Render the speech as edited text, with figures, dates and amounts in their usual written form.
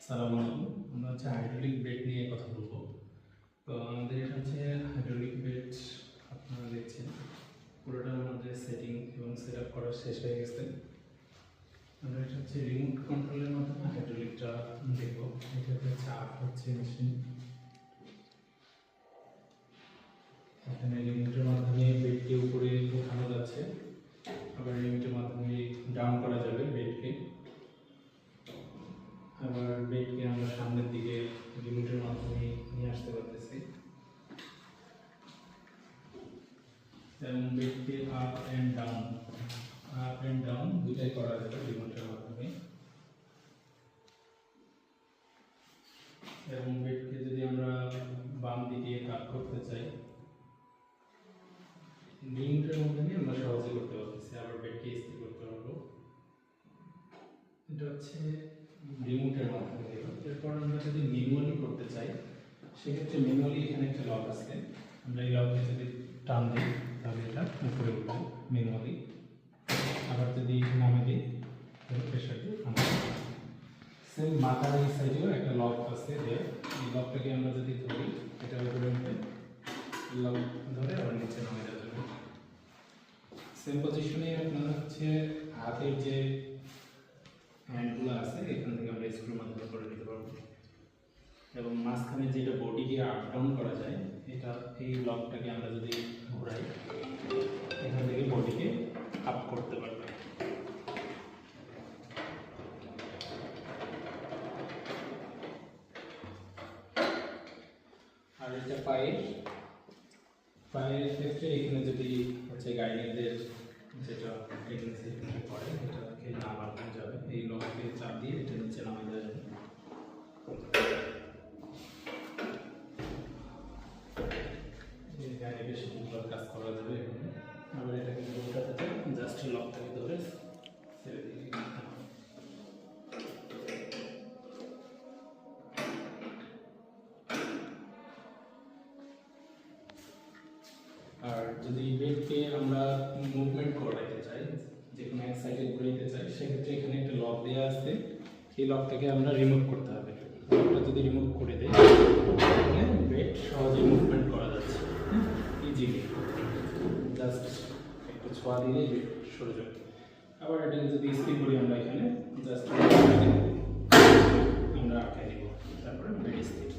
সালামু আলাইকুম। আমরা হচ্ছে হাইড্রোলিক বেড নিয়ে কথা বলবো। তো আমাদের এটা হচ্ছে হাইড্রোলিক বেড, আপনারা দেখছেন পুরোটার মধ্যে সেটিং এবং সেট আপ করা শেষ হয়ে গেছে। আমরা এটা হচ্ছে রিমোট কন্ট্রোলের মাধ্যমে হাইড্রোলিকটা দেখবো। এটাতে চাপ হচ্ছে মেশিন, এখানে রিমোটের মাধ্যমে বেডকে উপরে উঠানো যাচ্ছে, আবার রিমোটের মাধ্যমে ডাউন করা যাবে বেডকে। আবার বেডকে আমরা সামনের দিকে রিমোটের মাধ্যমে নিয়ে আসতে পারতেছি এবং বেডকে আপ অ্যান্ড ডাউন দুটাই করা যাবে রিমোটের মাধ্যমে। এবং বেডকে যদি আমরা বাম দিকে কাট করতে চাই, রিমোটের মাধ্যমে আমরা সহজে করতে পারতেছি। আবার বেডকে স্থির করতে পারবো, এটা হচ্ছে রিমোটের মাধ্যমে। এরপর আমরা যদি ম্যানুয়ালি করতে চাই, সেক্ষেত্রে ম্যানুয়ালি এখানে একটা লক আছে, আমরা এই লককে যদি টান দিই তাহলে এটা উপরে উঠবে ম্যানুয়ালি। আবার যদি নামে দিই তাহলে প্রেশার দিয়ে নামে। সেম মাথার এই সাইডেও একটা লক আছে, যে এই লকটাকে আমরা যদি ধরি এটা উপরে উঠবে, লক ধরে আবার নিচে নামে যাবে। সেম পজিশনে আপনারা হচ্ছে হাতের যে হ্যান্ডগুলো আছে এখান থেকে আমরা স্ক্রুর মাধ্যমে করে নিতে পারবো। এবং মাঝখানে যেটা বডিকে আপ ডাউন করা যায়, এটা এই লকটাকে আমরা যদি ঘোরাই এখান থেকে বডিকে আপ করতে পারবে। আর এটা পায়ের ক্ষেত্রে এখানে যদি হচ্ছে গাইডের যেটা প্রেগনেন্সি পড়ে এটাকে নামানো যাবে, এই লককে চাপ দিয়ে এটা নিচে নামানো যাবে। গাড়ি বেশ সুন্দর কাজ করা যাবে এখানে। আবার এটাকে উঠাতে চাই, জাস্ট লকটাকে ধরে ছেড়ে দিয়ে। আর যদি বেডকে আমরা মুভমেন্ট করাইতে চাই, যে কোনো এক সাইডে ঘুরাইতে চাই, সেক্ষেত্রে এখানে একটা লক দেওয়া আছে, এই লকটাকে আমরা রিমুভ করতে হবে। লকটা যদি রিমুভ করে দেয় তাহলে বেড সহজে মুভমেন্ট করা যাচ্ছে ইজিলি, জাস্ট একটু ছোঁয়া দিলেই বেড সরে যাবে। আবার এটাকে যদি স্থির করি আমরা এখানে জাস্ট আমরা আটকাই দিব, তারপরে বেড স্থির।